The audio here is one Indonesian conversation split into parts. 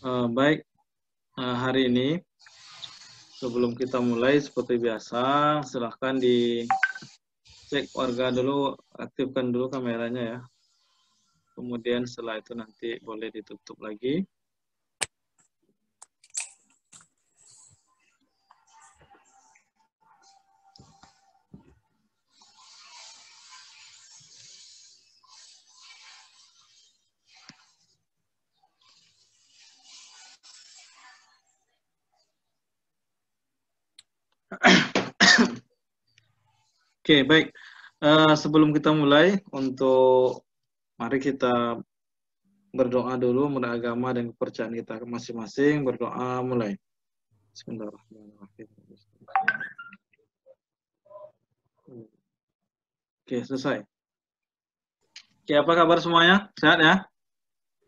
Baik, hari ini sebelum kita mulai seperti biasa, silahkan dicek warga dulu, aktifkan dulu kameranya ya. Kemudian setelah itu nanti boleh ditutup lagi. Oke, baik. Sebelum kita mulai, mari kita berdoa dulu menurut agama dan kepercayaan kita masing-masing. Berdoa mulai. Bismillahirrahmanirrahim. Oke, selesai. Oke, apa kabar semuanya? Sehat ya?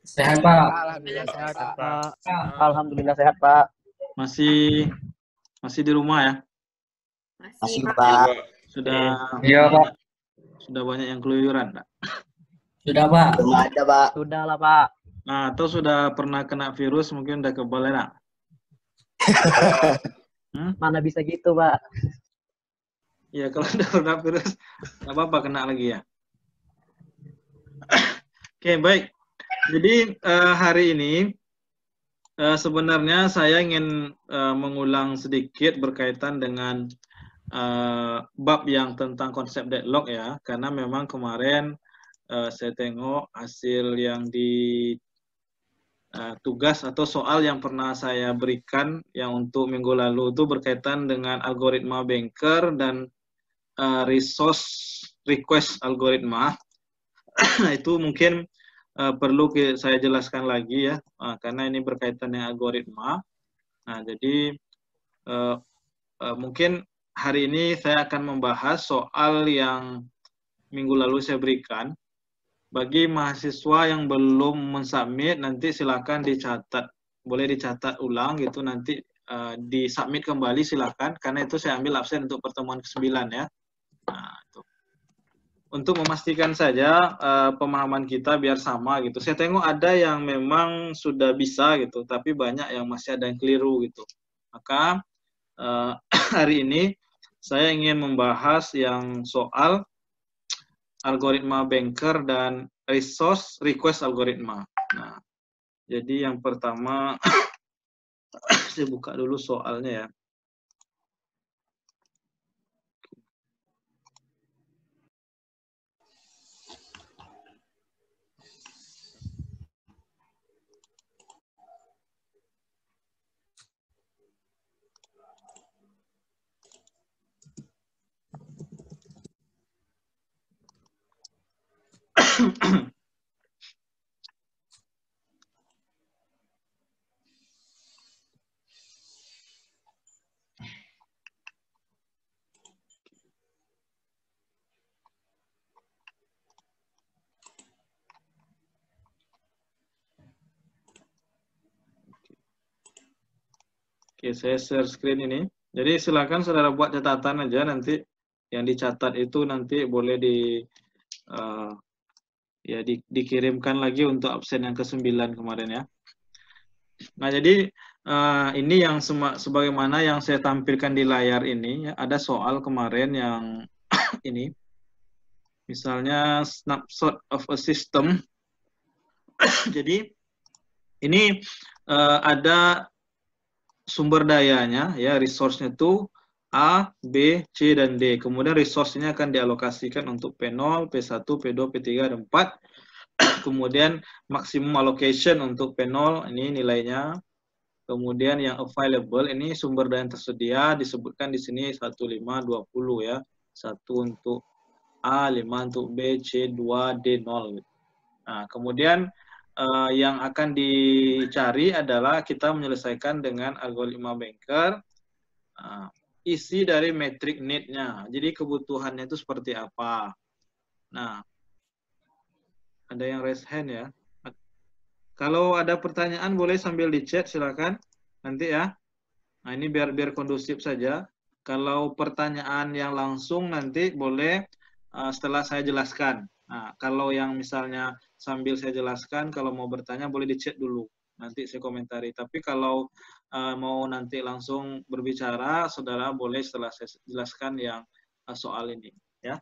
Sehat, Pak. Alhamdulillah sehat, Pak. Alhamdulillah sehat, Pak. Masih di rumah ya? Masih, Pak. Iya, Pak. Sudah banyak yang keluyuran, Pak? Sudah, Pak. Belum ada, Pak. Sudah lah, Pak. Nah, atau sudah pernah kena virus, mungkin udah kebal ya, nak? Mana bisa gitu, Pak. Ya, kalau udah kena virus, nggak apa-apa kena lagi ya. Oke, baik. Jadi, hari ini, sebenarnya saya ingin mengulang sedikit berkaitan dengan bab yang tentang konsep deadlock ya, karena memang kemarin saya tengok hasil yang di tugas atau soal yang pernah saya berikan yang untuk minggu lalu itu berkaitan dengan algoritma banker dan resource request algoritma. Itu mungkin perlu saya jelaskan lagi ya, karena ini berkaitan dengan algoritma. Nah, jadi mungkin hari ini saya akan membahas soal yang minggu lalu saya berikan. Bagi mahasiswa yang belum mensubmit, nanti silakan dicatat, boleh dicatat ulang gitu, nanti disubmit kembali silakan, karena itu saya ambil absen untuk pertemuan ke-9 ya. Nah, itu. Untuk memastikan saja pemahaman kita biar sama gitu. Saya tengok ada yang memang sudah bisa gitu, tapi banyak yang masih ada yang keliru gitu. Maka hari ini saya ingin membahas yang soal algoritma banker dan resource request algoritma. Nah, jadi yang pertama saya buka dulu soalnya ya. Oke, saya share screen ini. Jadi silakan saudara buat catatan aja nanti yang dicatat itu nanti boleh dikirimkan lagi untuk absen yang ke-9 kemarin ya. Nah, jadi ini yang sebagaimana yang saya tampilkan di layar ini ya, ada soal kemarin yang ini. Misalnya snapshot of a system. Jadi ini ada sumber dayanya ya, resource-nya itu A, B, C, dan D. Kemudian resource-nya akan dialokasikan untuk P0, P1, P2, P3, dan 4. Kemudian maksimum allocation untuk P0 ini nilainya. Kemudian yang available ini sumber daya yang tersedia disebutkan di sini 1, 5, 20 ya. 1 untuk A, 5 untuk B, C, 2, D, 0. Nah, kemudian yang akan dicari adalah kita menyelesaikan dengan algoritma banker isi dari metric need-nya. Jadi kebutuhannya itu seperti apa. Nah, ada yang raise hand ya. Kalau ada pertanyaan boleh sambil di chat silakan nanti ya. Nah, ini biar kondusif saja. Kalau pertanyaan yang langsung nanti boleh setelah saya jelaskan. Nah, kalau yang misalnya sambil saya jelaskan, kalau mau bertanya boleh di chat dulu. nanti saya komentari. Tapi kalau mau nanti langsung berbicara, saudara boleh setelah saya jelaskan yang soal ini, ya.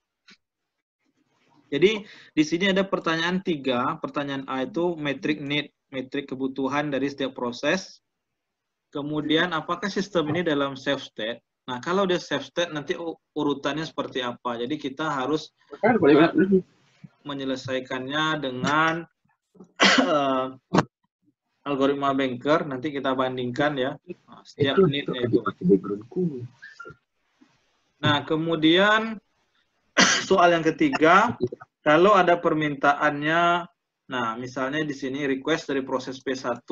Jadi di sini ada pertanyaan 3. Pertanyaan A itu metric need, metrik kebutuhan dari setiap proses. Kemudian apakah sistem ini dalam safe state? Nah, kalau dia safe state nanti urutannya seperti apa? Jadi kita harus menyelesaikannya dengan algoritma banker. Nanti kita bandingkan ya setiap need-nya itu. Nah, kemudian soal yang ketiga, kalau ada permintaannya, nah misalnya di sini request dari proses P1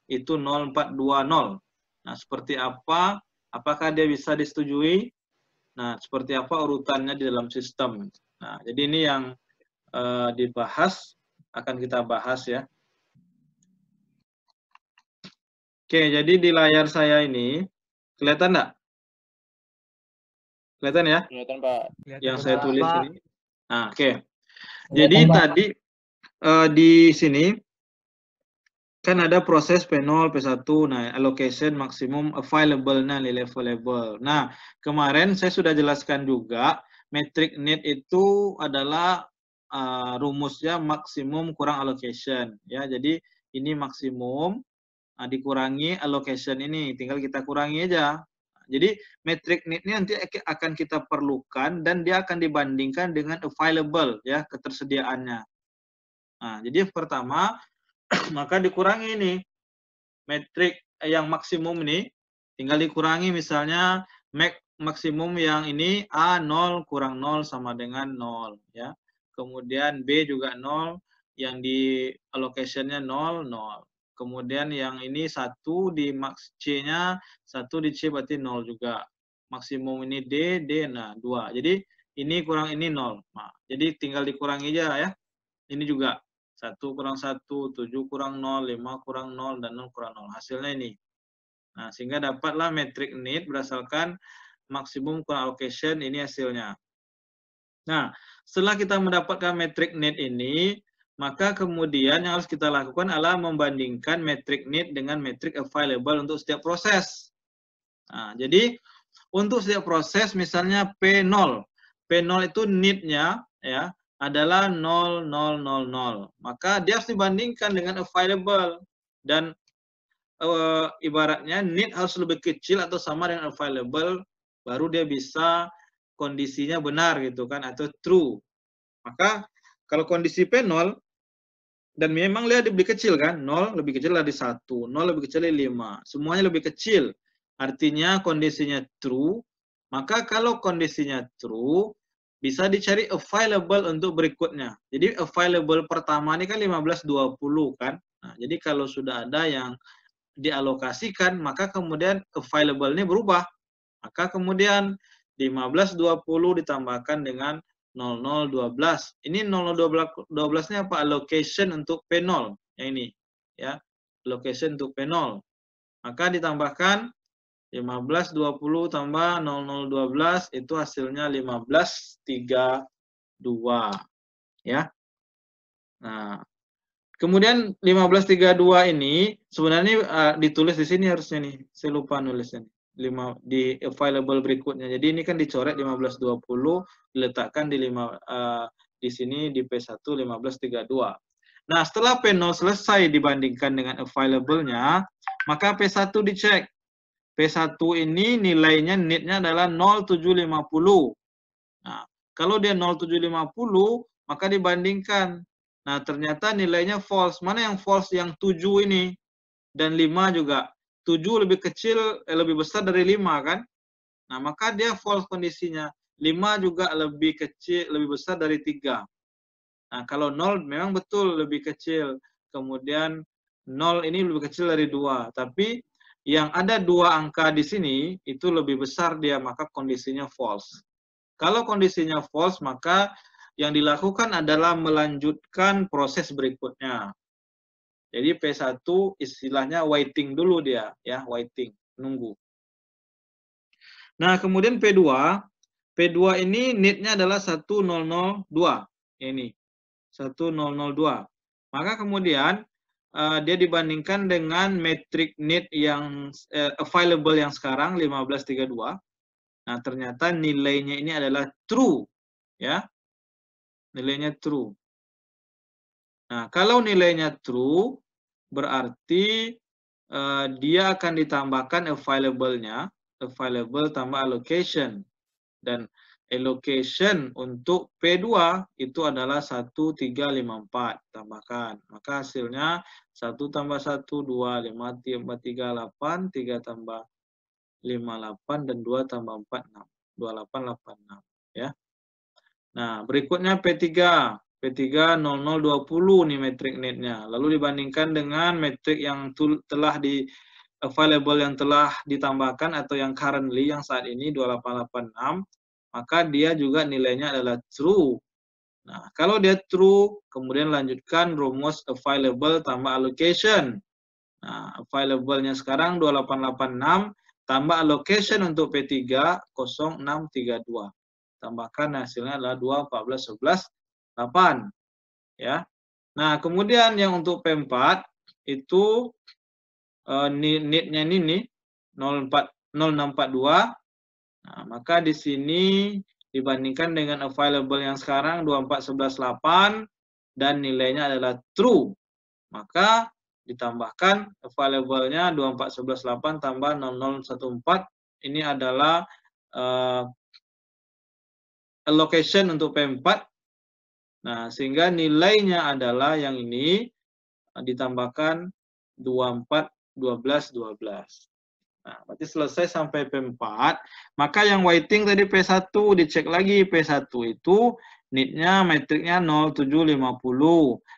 itu 0420. Nah, seperti apa? Apakah dia bisa disetujui? Nah, seperti apa urutannya di dalam sistem? Nah, jadi ini yang dibahas, akan kita bahas ya. Oke, jadi di layar saya ini, kelihatan enggak? Kelihatan ya? Kelihatan, Pak. Yang saya tulis ini. Nah, oke. Jadi tadi di sini kan ada proses P0, P1, nah allocation maksimum available, nah levelable. Nah, kemarin saya sudah jelaskan juga, metric need itu adalah rumusnya maksimum kurang allocation. Ya, jadi ini maksimum dikurangi allocation ini, tinggal kita kurangi aja. Jadi metric need ini nanti akan kita perlukan dan dia akan dibandingkan dengan available ya, ketersediaannya. Nah, jadi pertama maka dikurangi ini metrik yang maksimum ini tinggal dikurangi, misalnya maksimum yang ini A 0 kurang 0 sama dengan 0 ya. Kemudian B juga 0, yang di allocation-nya 0 0. Kemudian yang ini 1 di max C-nya, 1 di C berarti 0 juga. Maksimum ini D, nah 2. Jadi ini kurang ini 0. Nah, jadi tinggal dikurangi aja ya. Ini juga 1 kurang 1, 7 kurang 0, 5 kurang 0, dan 0 kurang 0. Hasilnya ini. Nah, sehingga dapatlah metric need berdasarkan maksimum kurang allocation, ini hasilnya. Nah, setelah kita mendapatkan metric need ini, maka kemudian yang harus kita lakukan adalah membandingkan metric need dengan metric available untuk setiap proses. Nah, jadi untuk setiap proses misalnya P0. P0 itu need-nya ya adalah 0 0 0 0. Maka dia harus dibandingkan dengan available, dan ibaratnya need harus lebih kecil atau sama dengan available baru dia bisa kondisinya benar gitu kan, atau true. Maka kalau kondisi P0 dan memang lihat lebih kecil kan, 0 lebih kecil dari 1, 0 lebih kecil dari 5, semuanya lebih kecil. Artinya kondisinya true. Maka kalau kondisinya true, bisa dicari available untuk berikutnya. Jadi available pertama ini kan 1520 kan. Nah, jadi kalau sudah ada yang dialokasikan, maka kemudian available ini berubah. Maka kemudian 1520 ditambahkan dengan 0012. Ini 0012-nya apa? Allocation untuk P0. Yang ini ya. Allocation untuk P0. Maka ditambahkan 1520 tambah 0012 itu hasilnya 1532 ya. Nah, kemudian 1532 ini sebenarnya ditulis di sini harusnya nih. Saya lupa nulisnya. Di available berikutnya. Jadi ini kan dicoret 1520, diletakkan di sini di P1 1532. Nah, setelah P0 selesai dibandingkan dengan available-nya, maka P1 dicek. P1 ini nilainya need-nya adalah 0750. Nah, kalau dia 0750, maka dibandingkan. Nah, ternyata nilainya false. Mana yang false? Yang 7 ini. Dan 5 juga. 7 lebih kecil, lebih besar dari 5 kan? Nah, maka dia false kondisinya. 5 juga lebih kecil, lebih besar dari 3. Nah, kalau 0 memang betul lebih kecil. Kemudian 0 ini lebih kecil dari 2. Tapi yang ada 2 angka di sini, itu lebih besar dia, maka kondisinya false. Kalau kondisinya false, maka yang dilakukan adalah melanjutkan proses berikutnya. Jadi P1 istilahnya waiting dulu dia, ya, waiting, nunggu. Nah, kemudian P2 ini need-nya adalah 1002. Ini 1002. Maka kemudian dia dibandingkan dengan metric need yang available yang sekarang 1532. Nah, ternyata nilainya ini adalah true, ya. Nilainya true. Nah, kalau nilainya true, berarti dia akan ditambahkan available-nya, available tambah allocation. Dan allocation untuk P2 itu adalah 1354 tambahkan. Maka hasilnya 1 tambah 1, 2, 5, 3, 8, 3 tambah 58, dan 2 tambah 4, 6. 2886. Ya. Nah, berikutnya P3. P3 0020 nih metric need-nya. Lalu dibandingkan dengan metric yang telah available yang telah ditambahkan atau yang currently yang saat ini 2886, maka dia juga nilainya adalah true. Nah, kalau dia true, kemudian lanjutkan rumus available tambah allocation. Nah, available-nya sekarang 2886 tambah allocation untuk P3 0632. Tambahkan hasilnya adalah 2, 14, 11, 8. Ya. Nah, kemudian yang untuk P4 itu need-nya ini nih 0642. Nah, maka di sini dibandingkan dengan available yang sekarang 24118 dan nilainya adalah true. Maka ditambahkan available-nya 24118 tambah 0014. Ini adalah allocation untuk P4. Nah, sehingga nilainya adalah yang ini ditambahkan 24, 12, 12. Nah, berarti selesai sampai P4. Maka yang waiting tadi P1, dicek lagi P1 itu need-nya, metriknya 0750.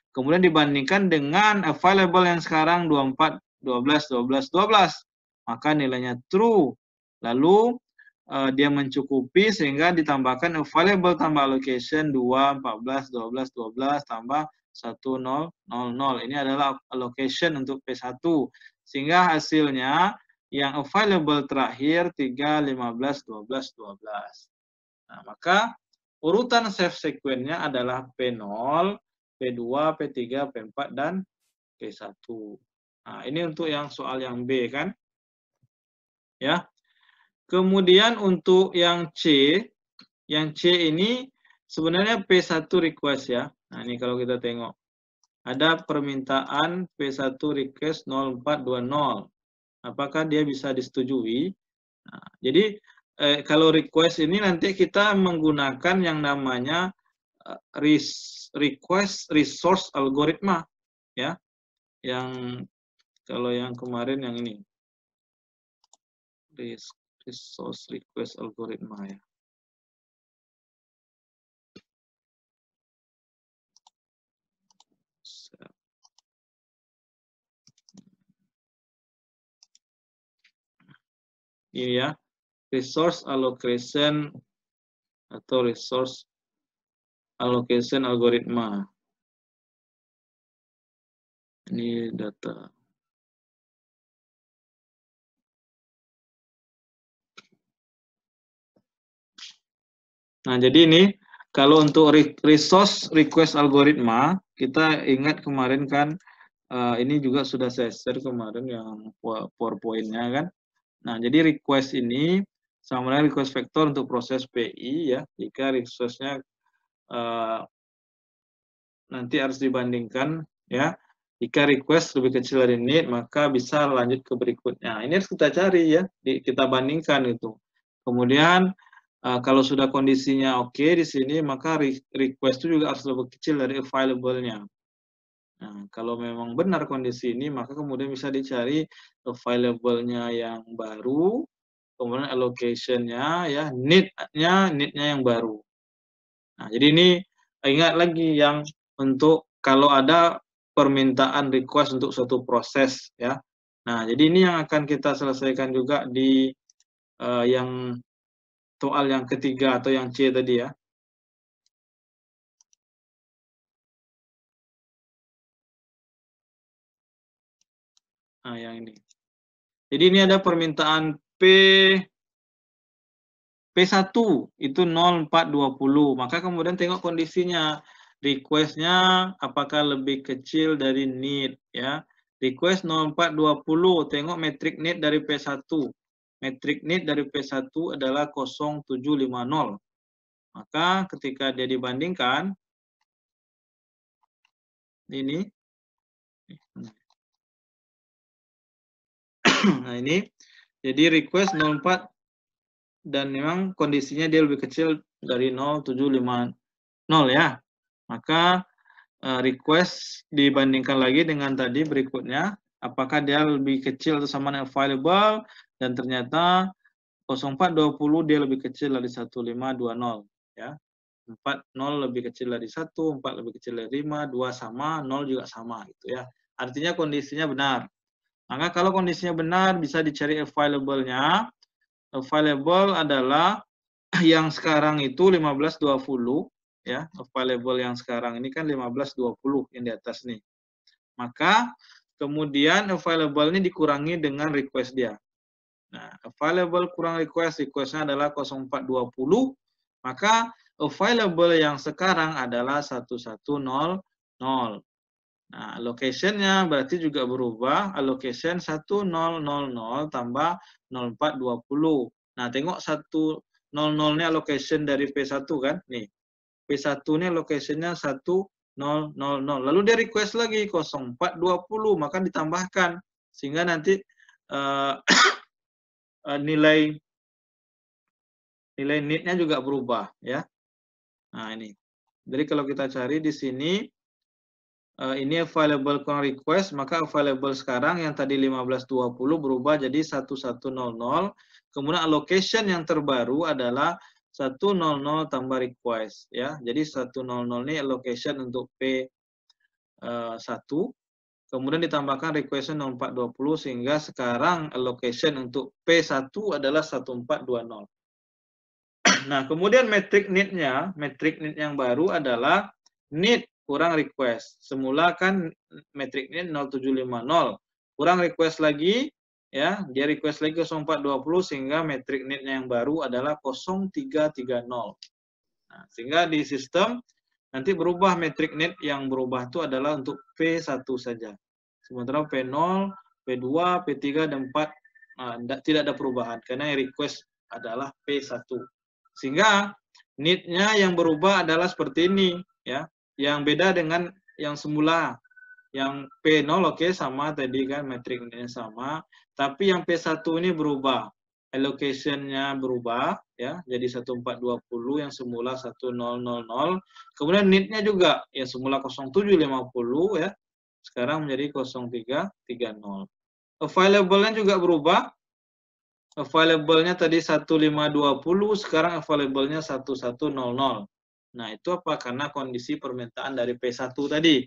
Kemudian dibandingkan dengan available yang sekarang 24, 12, 12, 12. Maka nilainya true. Lalu dia mencukupi sehingga ditambahkan available tambah allocation 2, 14, 12, 12 tambah 1, 0, 0, 0. Ini adalah allocation untuk P1. Sehingga hasilnya yang available terakhir 3, 15, 12, 12. Nah, maka urutan save sequence-nya adalah P0, P2, P3, P4, dan P1. Nah, ini untuk yang soal yang B kan. Ya. Kemudian untuk yang C ini sebenarnya P1 request ya. Nah, ini kalau kita tengok. Ada permintaan P1 request 0420. Apakah dia bisa disetujui? Nah, jadi kalau request ini nanti kita menggunakan yang namanya request resource algoritma, ya. Yang kalau yang kemarin yang ini resource request algoritma ya. Ini ya, resource allocation atau resource allocation algoritma. Ini data. Nah, jadi ini kalau untuk resource request algoritma, kita ingat kemarin kan ini juga sudah saya share kemarin yang PowerPoint-nya kan. Nah, jadi request ini sama dengan request vector untuk proses PI ya. Jika resource-nya nanti harus dibandingkan ya. Jika request lebih kecil dari need, maka bisa lanjut ke berikutnya. Ini harus kita cari ya, kita bandingkan itu. Kemudian kalau sudah kondisinya oke di sini, maka request itu juga harus lebih kecil dari available-nya. Nah, kalau memang benar kondisi ini, maka kemudian bisa dicari available-nya yang baru, kemudian allocation-nya, ya, need-nya yang baru. Nah, jadi ini ingat lagi yang untuk kalau ada permintaan request untuk suatu proses, ya. Nah, jadi ini yang akan kita selesaikan juga di yang soal yang ketiga atau yang C tadi ya. Nah, yang ini. Jadi ini ada permintaan P1 itu 0420. Maka kemudian tengok kondisinya. request-nya apakah lebih kecil dari need ya. Request 0420, tengok metric need dari P1. Metric need dari P1 adalah 0750. Maka ketika dia dibandingkan ini nah ini jadi request 04 dan memang kondisinya dia lebih kecil dari 0750 ya. Maka request dibandingkan lagi dengan tadi berikutnya, apakah dia lebih kecil atau sama dengan available, dan ternyata 0420 dia lebih kecil dari 1520 ya. 40 lebih kecil dari 1, 4 lebih kecil dari 5, 2 sama, 0 juga sama gitu ya. Artinya kondisinya benar. Maka kalau kondisinya benar bisa dicari available-nya. Available adalah yang sekarang itu 1520 ya, available yang sekarang ini kan 1520 yang di atas nih. Maka kemudian available ini dikurangi dengan request dia. Nah, available kurang request, requestnya adalah 0420, maka available yang sekarang adalah 1100. Nah, allocation-nya berarti juga berubah, allocation 1000 tambah 0420. Nah, tengok 100 ini allocation dari P1 kan? Nih. P1 ini allocation-nya 1000. Lalu dia request lagi 0420, maka ditambahkan sehingga nanti nilai need-nya juga berubah ya. Nah, ini. Jadi kalau kita cari di sini ini available kurang request, maka available sekarang yang tadi 1520 berubah jadi 1100. Kemudian allocation yang terbaru adalah 100 tambah request ya. Jadi 100 ini allocation untuk P1. Kemudian ditambahkan request 0420 sehingga sekarang allocation untuk P1 adalah 1420. Nah, kemudian metric need yang baru adalah need kurang request. Semula kan metric need 0750. Kurang request lagi ya, dia request lagi 0420 sehingga metric need yang baru adalah 0330. Nah, sehingga di sistem nanti berubah metric need yang berubah itu adalah untuk P1 saja. Sementara P0, P2, P3 dan 4 tidak ada perubahan karena yang request adalah P1. Sehingga need-nya yang berubah adalah seperti ini ya. Yang beda dengan yang semula. Yang P0 oke sama tadi kan metric need-nya sama, tapi yang P1 ini berubah. Allocation-nya berubah ya, jadi 1420 yang semula 1000. Kemudian need-nya juga yang semula 0750 ya. Sekarang menjadi 0330. Available-nya juga berubah. Available-nya tadi 1520, sekarang available-nya 1100. Nah, itu apa? Karena kondisi permintaan dari P1 tadi.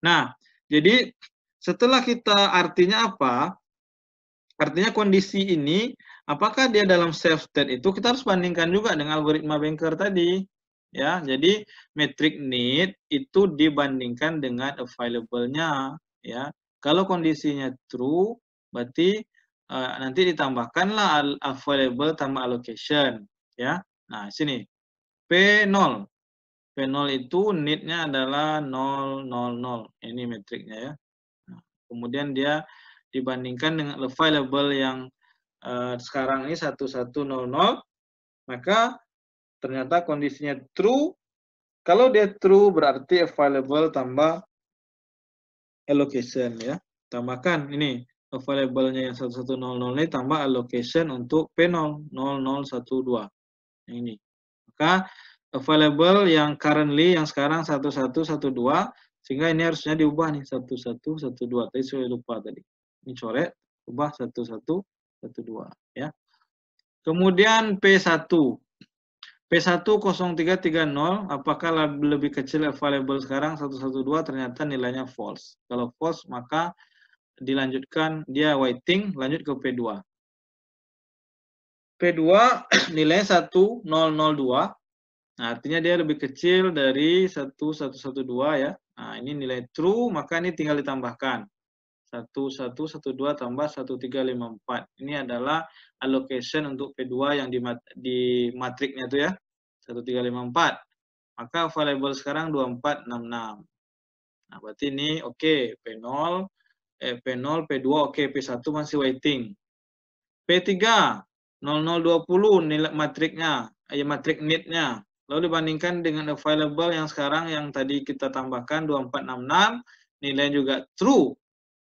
Nah, jadi setelah kita artinya apa? Artinya kondisi ini, apakah dia dalam safe state itu, kita harus bandingkan juga dengan algoritma Banker tadi. Ya, jadi metric need itu dibandingkan dengan available-nya. Ya, kalau kondisinya true, berarti nanti ditambahkanlah available tambah allocation. Ya, nah sini P0. P0 itu need-nya adalah 000. Ini metriknya ya. Nah, kemudian dia dibandingkan dengan available yang sekarang ini 1100, maka ternyata kondisinya true. Kalau dia true berarti available tambah allocation ya. Tambahkan ini available-nya yang 1100 ini tambah allocation untuk P0 0012. Ini. Maka available yang currently yang sekarang 1112 sehingga ini harusnya diubah nih 1112. Tadi saya lupa tadi. Ini coret ubah 1112 ya. Kemudian P1. P1 0330 apakah lebih kecil available sekarang 112 ternyata nilainya false. Kalau false maka dilanjutkan dia waiting lanjut ke P2. P2 nilainya 1002. Nah, artinya dia lebih kecil dari 1112 ya. Nah, ini nilai true, maka ini tinggal ditambahkan. 1112 tambah 1354. Ini adalah allocation untuk P2 yang di matriknya itu ya. 1354. Maka available sekarang 2466. Nah, berarti ini oke, P0, P0, P2 oke, P1 masih waiting. P3 0020 nilai matriknya, matrik need-nya. Lalu dibandingkan dengan available yang sekarang yang tadi kita tambahkan 2466, nilai juga true.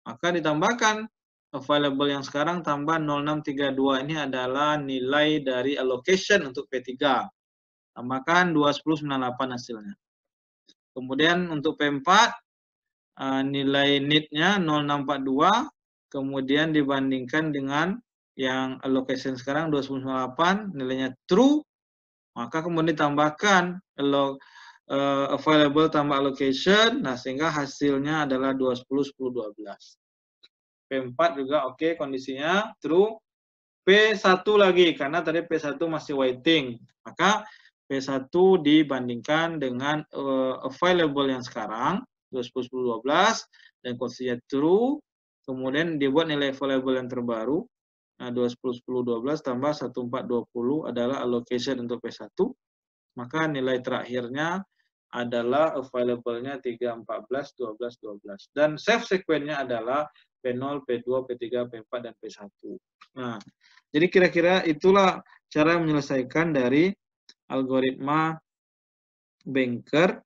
Maka ditambahkan available yang sekarang tambah 0632, ini adalah nilai dari allocation untuk P3. Tambahkan 21098 hasilnya. Kemudian untuk P4 nilai need-nya 0642, kemudian dibandingkan dengan yang allocation sekarang 298, nilainya true, maka kemudian ditambahkan available tambah allocation, nah sehingga hasilnya adalah 210, 10, 12. P4 juga oke, kondisinya true. P1 lagi, karena tadi P1 masih waiting, maka P1 dibandingkan dengan available yang sekarang, 210, 10, 12, dan kondisinya true, kemudian dibuat nilai available yang terbaru, nah 210, 10, 12 tambah 1420 adalah allocation untuk P1, maka nilai terakhirnya adalah available-nya 3, 14, 12, 12. Dan save sequence-nya adalah P0, P2, P3, P4, dan P1. Nah, jadi kira-kira itulah cara menyelesaikan dari algoritma banker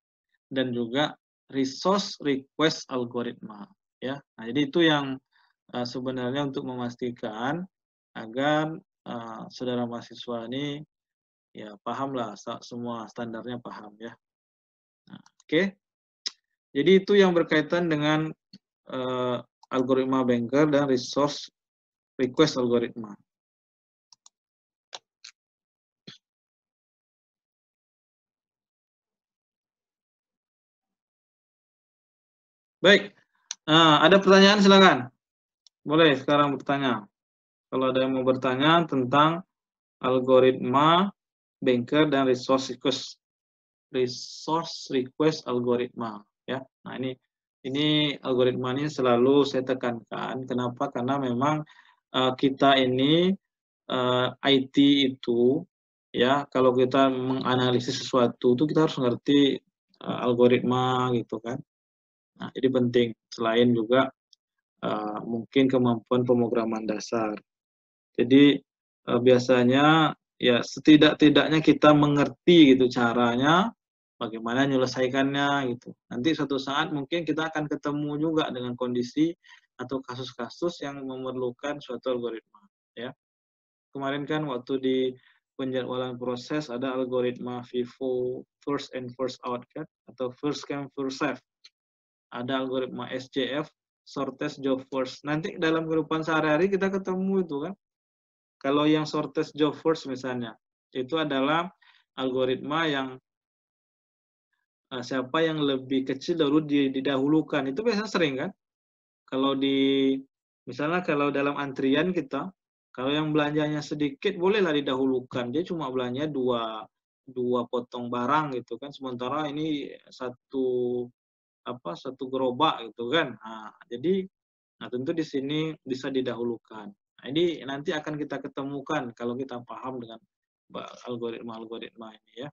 dan juga resource request algoritma. Ya, nah, jadi itu yang sebenarnya untuk memastikan agar saudara mahasiswa ini ya pahamlah, semua standarnya paham ya. Nah, oke. Jadi itu yang berkaitan dengan algoritma banker dan resource request algoritma. Baik, ada pertanyaan silakan. Boleh sekarang bertanya. Kalau ada yang mau bertanya tentang algoritma banker dan resource request algoritma, ya. Nah ini algoritma ini selalu saya tekankan. Kenapa? Karena memang kita ini IT itu, ya, kalau kita menganalisis sesuatu itu kita harus mengerti algoritma gitu kan. Nah, ini penting. Selain juga mungkin kemampuan pemrograman dasar. Jadi biasanya ya setidak-tidaknya kita mengerti gitu caranya, bagaimana menyelesaikannya gitu. Nanti suatu saat mungkin kita akan ketemu juga dengan kondisi atau kasus-kasus yang memerlukan suatu algoritma. Ya, kemarin kan waktu di penjadwalan proses ada algoritma FIFO first and first out kan, atau first come first serve. Ada algoritma SJF, shortest job first. Nanti dalam kehidupan sehari-hari kita ketemu itu kan. Kalau yang shortest job first misalnya, itu adalah algoritma yang siapa yang lebih kecil dulu didahulukan. Itu biasanya sering kan. Kalau misalnya kalau dalam antrian kita, kalau yang belanjanya sedikit bolehlah didahulukan. Dia cuma belanja dua potong barang gitu kan. Sementara ini satu gerobak gitu kan. Nah, jadi tentu di sini bisa didahulukan. Nah, ini nanti akan kita ketemukan kalau kita paham dengan algoritma ini ya.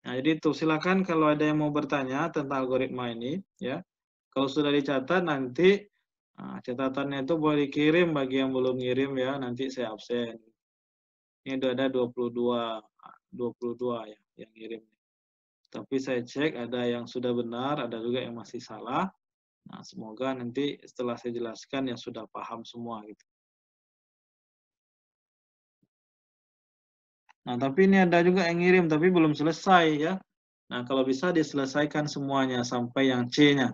Nah, jadi itu silakan kalau ada yang mau bertanya tentang algoritma ini ya. Kalau sudah dicatat nanti catatannya itu boleh dikirim, bagi yang belum ngirim ya, nanti saya absen. Ini udah ada 22 ya yang ngirim. Tapi saya cek ada yang sudah benar, ada juga yang masih salah. Nah, semoga nanti setelah saya jelaskan yang sudah paham semua gitu. Nah, tapi ini ada juga yang ngirim tapi belum selesai ya. Nah, kalau bisa diselesaikan semuanya sampai yang C-nya.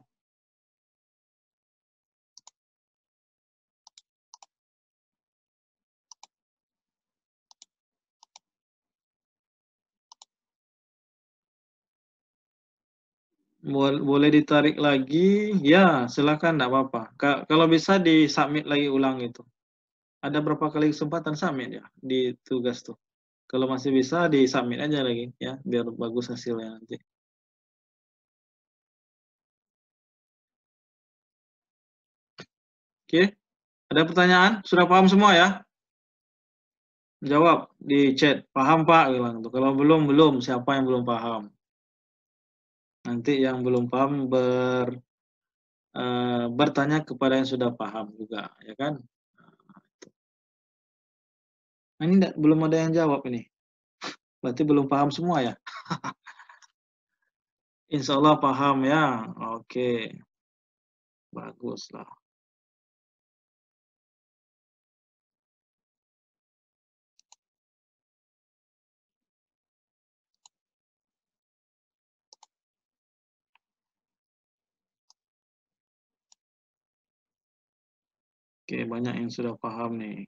Boleh ditarik lagi, ya silakan, enggak apa-apa. Kalau bisa di-submit lagi ulang itu. Ada berapa kali kesempatan submit ya di tugas tuh. Kalau masih bisa di-submit aja lagi ya, biar bagus hasilnya nanti. Oke, ada pertanyaan? Sudah paham semua ya? Jawab di chat, paham Pak, bilang tuh. Kalau belum, siapa yang belum paham? Nanti yang belum paham bertanya kepada yang sudah paham juga, ya kan? Nah, ini belum ada yang jawab ini. Berarti belum paham semua ya? Insya Allah paham ya. Oke, bagus lah. Oke, banyak yang sudah paham nih.